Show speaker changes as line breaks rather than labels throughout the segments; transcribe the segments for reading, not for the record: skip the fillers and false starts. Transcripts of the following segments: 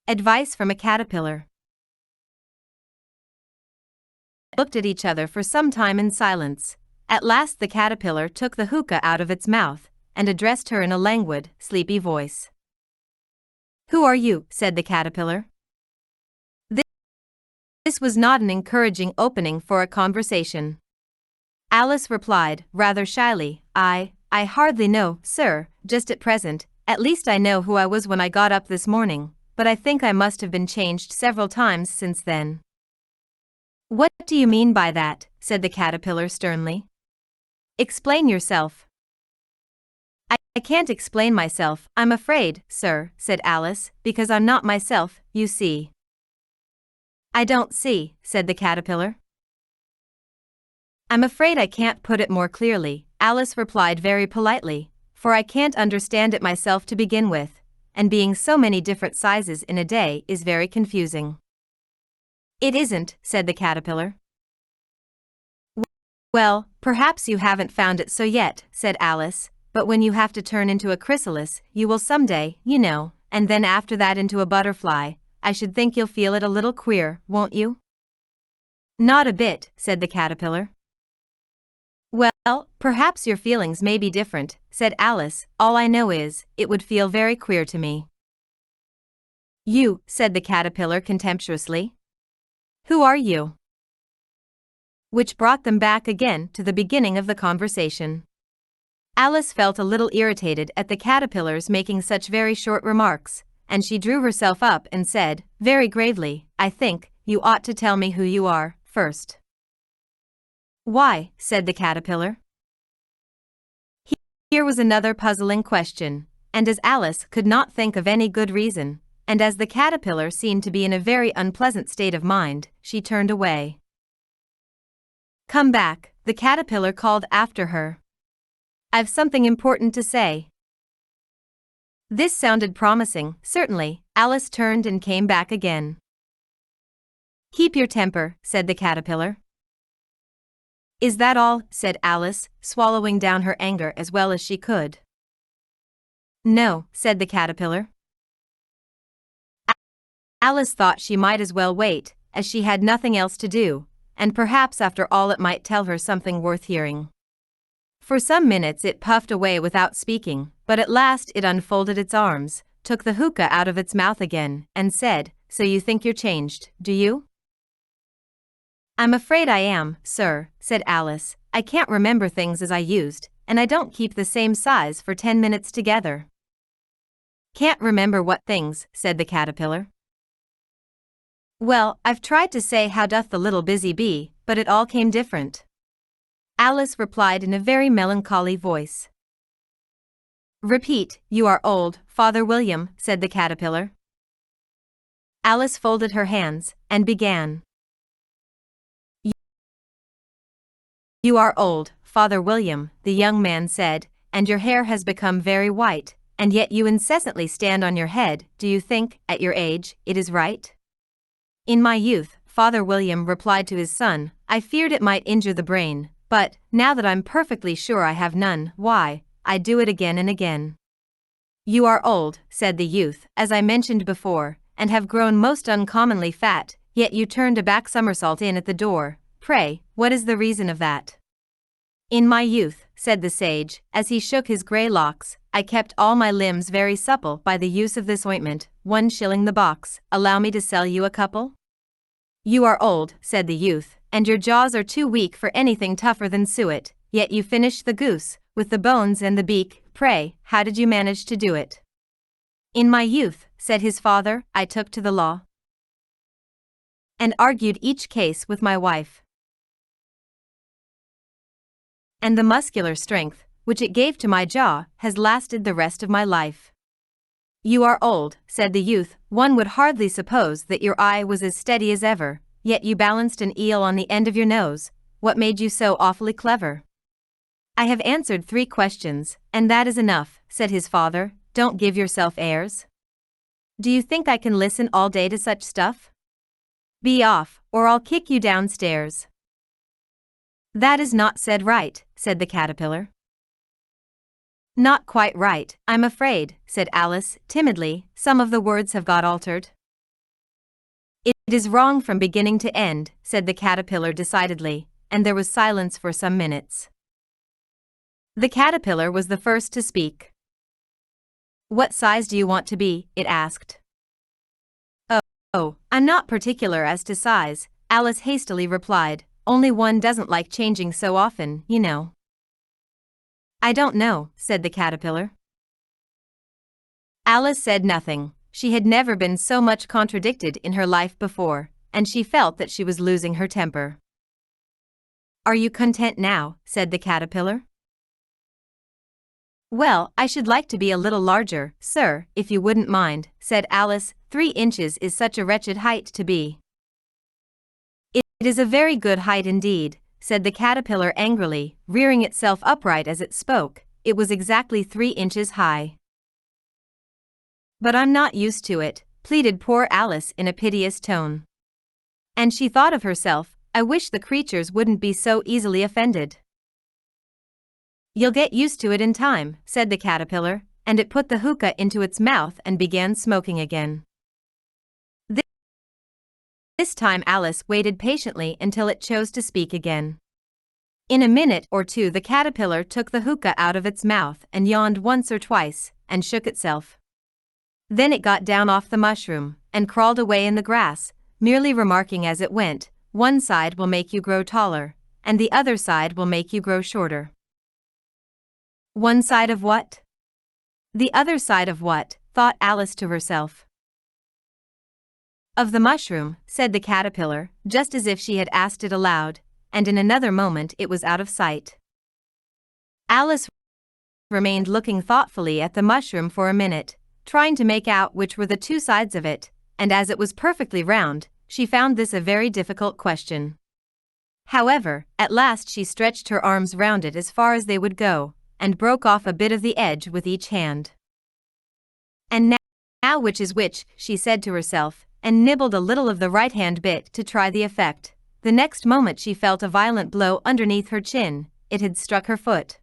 Advice from a caterpillar. Looked at each other for some time in silence. At last the caterpillar took the hookah out of its mouth and addressed her in a languid, sleepy voice. "Who are you?" said the caterpillar. This was not an encouraging opening for a conversation. Alice replied, rather shyly, I hardly know, sir, just at present. At least I know who I was when I got up this morning, but I think I must have been changed several times since then." "What do you mean by that?" said the caterpillar sternly. "Explain yourself." I can't explain myself, I'm afraid, sir," said Alice, "because I'm not myself, you see." "I don't see," said the caterpillar. "I'm afraid I can't put it more clearly," Alice replied very politely, "for I can't understand it myself to begin with, and being so many different sizes in a day is very confusing." "It isn't," said the caterpillar. "Well, perhaps you haven't found it so yet," said Alice, "but when you have to turn into a chrysalis, you will someday, you know, and then after that into a butterfly. I should think you'll feel it a little queer, won't you?" "Not a bit," said the caterpillar. "Well, perhaps your feelings may be different," said Alice. "All I know is, it would feel very queer to me." "You," said the caterpillar contemptuously. "Who are you?" Which brought them back again to the beginning of the conversation. Alice felt a little irritated at the caterpillars making such very short remarks, and she drew herself up and said, very gravely, "I think you ought to tell me who you are, first." "Why?" said the caterpillar. Here was another puzzling question, and as Alice could not think of any good reason, and as the caterpillar seemed to be in a very unpleasant state of mind, she turned away. "Come back," the caterpillar called after her. "I've something important to say." This sounded promising, certainly. Alice turned and came back again. "Keep your temper," said the caterpillar. "Is that all?" said Alice, swallowing down her anger as well as she could. "No," said the caterpillar. Alice thought she might as well wait, as she had nothing else to do, and perhaps after all it might tell her something worth hearing. For some minutes it puffed away without speaking, but at last it unfolded its arms, took the hookah out of its mouth again, and said, "So you think you're changed, do you?" "I'm afraid I am, sir," said Alice. "I can't remember things as I used, and I don't keep the same size for 10 minutes together." "Can't remember what things," said the caterpillar. "Well, I've tried to say how doth the little busy bee, but it all came different." Alice replied in a very melancholy voice. "Repeat, you are old, Father William," said the caterpillar. Alice folded her hands, and began. "You are old, Father William," the young man said, "and your hair has become very white, and yet you incessantly stand on your head. Do you think, at your age, it is right?" "In my youth," Father William replied to his son, "I feared it might injure the brain, but, now that I'm perfectly sure I have none, why, I do it again and again." "You are old," said the youth, "as I mentioned before, and have grown most uncommonly fat, yet you turned a back somersault in at the door. Pray, what is the reason of that?" "In my youth," said the sage, as he shook his grey locks, "I kept all my limbs very supple by the use of this ointment, 1 shilling the box. Allow me to sell you a couple?" "You are old," said the youth, "and your jaws are too weak for anything tougher than suet, yet you finished the goose, with the bones and the beak. Pray, how did you manage to do it?" "In my youth," said his father, "I took to the law, and argued each case with my wife. And the muscular strength, which it gave to my jaw, has lasted the rest of my life." "You are old," said the youth, "one would hardly suppose that your eye was as steady as ever, yet you balanced an eel on the end of your nose. What made you so awfully clever?" "I have answered 3 questions, and that is enough," said his father. "Don't give yourself airs. Do you think I can listen all day to such stuff? Be off, or I'll kick you downstairs." "That is not said right," said the caterpillar. "Not quite right, I'm afraid," said Alice, timidly. "Some of the words have got altered." It is wrong from beginning to end, said the caterpillar decidedly, and there was silence for some minutes. The caterpillar was the first to speak. What size do you want to be? It asked. Oh, I'm not particular as to size, Alice hastily replied, only one doesn't like changing so often, you know. I don't know, said the caterpillar. Alice said nothing. She had never been so much contradicted in her life before, and she felt that she was losing her temper. Are you content now? Said the caterpillar. Well, I should like to be a little larger, sir, if you wouldn't mind, said Alice. 3 inches is such a wretched height to be. It is a very good height indeed, said the caterpillar angrily, rearing itself upright as it spoke. It was exactly 3 inches high. But I'm not used to it, pleaded poor Alice in a piteous tone. And she thought of herself, I wish the creatures wouldn't be so easily offended. You'll get used to it in time, said the caterpillar, and it put the hookah into its mouth and began smoking again. This time Alice waited patiently until it chose to speak again. In a minute or two the caterpillar took the hookah out of its mouth and yawned once or twice, and shook itself. Then it got down off the mushroom, and crawled away in the grass, merely remarking as it went, one side will make you grow taller, and the other side will make you grow shorter. One side of what? The other side of what? Thought Alice to herself. Of the mushroom, said the caterpillar, just as if she had asked it aloud, and in another moment it was out of sight. Alice remained looking thoughtfully at the mushroom for a minute, trying to make out which were the 2 sides of it, and as it was perfectly round, she found this a very difficult question. However, at last she stretched her arms round it as far as they would go, and broke off a bit of the edge with each hand. And now which is which, she said to herself, and nibbled a little of the right-hand bit to try the effect. The next moment she felt a violent blow underneath her chin. It had struck her foot.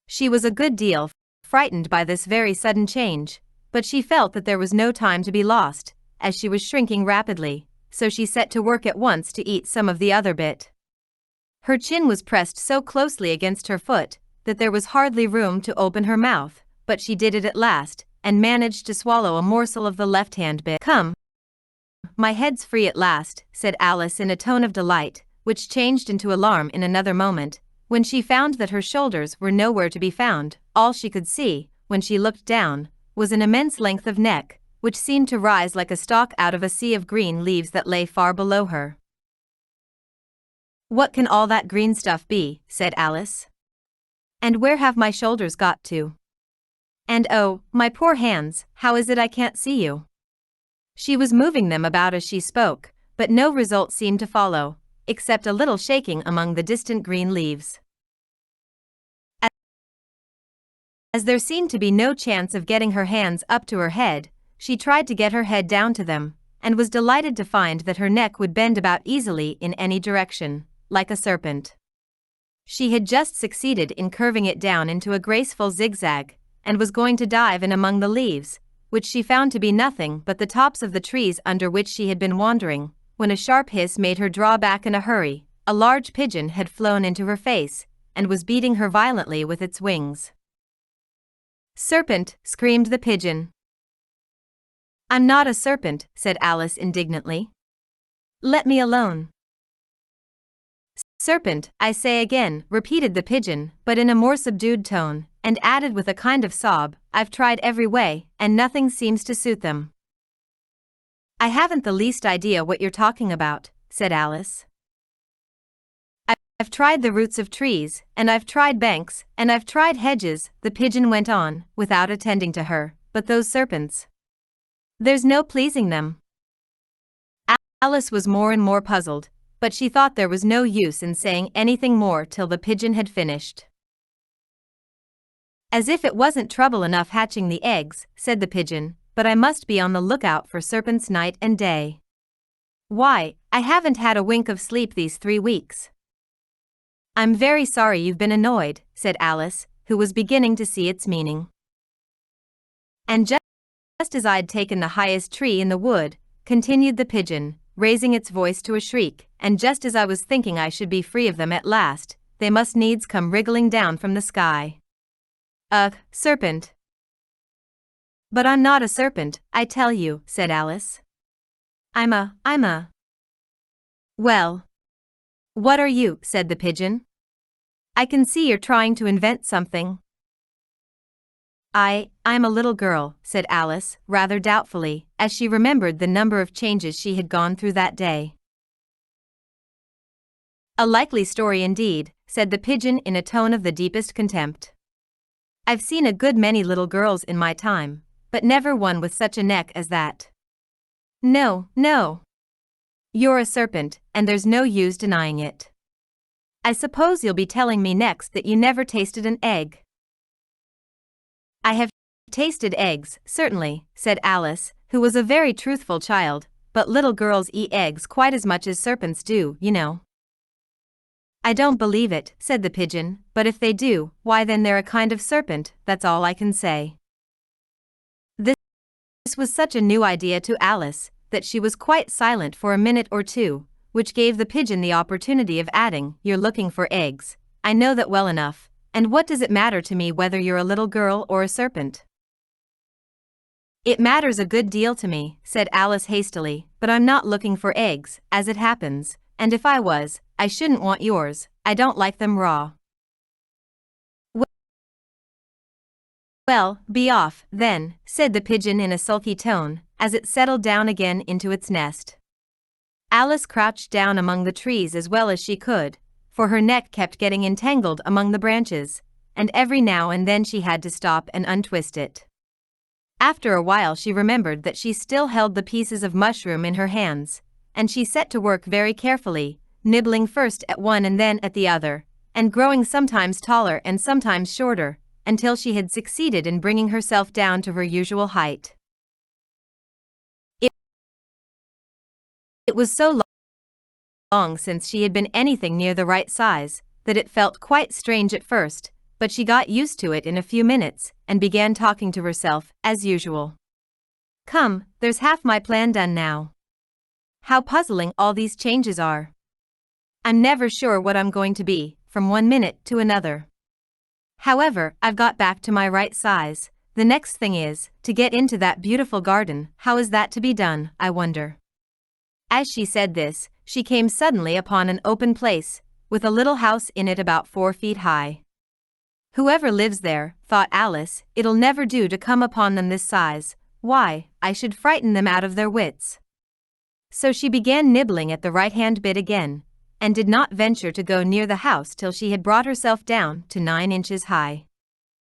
She was a good deal frightened by this very sudden change, but she felt that there was no time to be lost, as she was shrinking rapidly, so she set to work at once to eat some of the other bit. Her chin was pressed so closely against her foot that there was hardly room to open her mouth, but she did it at last, and managed to swallow a morsel of the left-hand bit. Come, my head's free at last, said Alice in a tone of delight, which changed into alarm in another moment, when she found that her shoulders were nowhere to be found. All she could see, when she looked down, was an immense length of neck, which seemed to rise like a stalk out of a sea of green leaves that lay far below her. What can all that green stuff be? Said Alice. And where have my shoulders got to? And oh, my poor hands, how is it I can't see you? She was moving them about as she spoke, but no result seemed to follow, except a little shaking among the distant green leaves. As there seemed to be no chance of getting her hands up to her head, she tried to get her head down to them, and was delighted to find that her neck would bend about easily in any direction, like a serpent. She had just succeeded in curving it down into a graceful zigzag, and was going to dive in among the leaves, which she found to be nothing but the tops of the trees under which she had been wandering, when a sharp hiss made her draw back in a hurry. A large pigeon had flown into her face, and was beating her violently with its wings. Serpent, screamed the pigeon. I'm not a serpent, said Alice indignantly. Let me alone. Serpent, I say again, repeated the pigeon, but in a more subdued tone, and added with a kind of sob, I've tried every way, and nothing seems to suit them. I haven't the least idea what you're talking about, said Alice. I've tried the roots of trees, and I've tried banks, and I've tried hedges, the pigeon went on, without attending to her, but those serpents. There's no pleasing them. Alice was more and more puzzled, but she thought there was no use in saying anything more till the pigeon had finished. As if it wasn't trouble enough hatching the eggs, said the pigeon, but I must be on the lookout for serpents night and day. Why, I haven't had a wink of sleep these 3 weeks. I'm very sorry you've been annoyed, said Alice, who was beginning to see its meaning. And just as I'd taken the highest tree in the wood, continued the pigeon, raising its voice to a shriek, and just as I was thinking I should be free of them at last, they must needs come wriggling down from the sky. Ugh, serpent. But I'm not a serpent, I tell you, said Alice. I'm a. Well. What are you, said the pigeon. I can see you're trying to invent something. I'm a little girl, said Alice, rather doubtfully, as she remembered the number of changes she had gone through that day. A likely story indeed, said the pigeon in a tone of the deepest contempt. I've seen a good many little girls in my time, but never one with such a neck as that. No. You're a serpent, and there's no use denying it. I suppose you'll be telling me next that you never tasted an egg. I have tasted eggs, certainly, said Alice, who was a very truthful child, but little girls eat eggs quite as much as serpents do, you know. I don't believe it, said the pigeon, but if they do, why then they're a kind of serpent, that's all I can say. This was such a new idea to Alice, that she was quite silent for a minute or two, which gave the pigeon the opportunity of adding, You're looking for eggs, I know that well enough, and what does it matter to me whether you're a little girl or a serpent? It matters a good deal to me, said Alice hastily, but I'm not looking for eggs, as it happens, and if I was, I shouldn't want yours, I don't like them raw. Well, be off, then, said the pigeon in a sulky tone, as it settled down again into its nest. Alice crouched down among the trees as well as she could, for her neck kept getting entangled among the branches, and every now and then she had to stop and untwist it. After a while she remembered that she still held the pieces of mushroom in her hands, and she set to work very carefully, nibbling first at one and then at the other, and growing sometimes taller and sometimes shorter, until she had succeeded in bringing herself down to her usual height. It was so long since she had been anything near the right size, that it felt quite strange at first, but she got used to it in a few minutes, and began talking to herself, as usual. Come, there's half my plan done now. How puzzling all these changes are. I'm never sure what I'm going to be, from one minute to another. However, I've got back to my right size. The next thing is, to get into that beautiful garden. How is that to be done, I wonder? As she said this, she came suddenly upon an open place, with a little house in it about 4 feet high. Whoever lives there, thought Alice, it'll never do to come upon them this size, why, I should frighten them out of their wits. So she began nibbling at the right-hand bit again, and did not venture to go near the house till she had brought herself down to 9 inches high.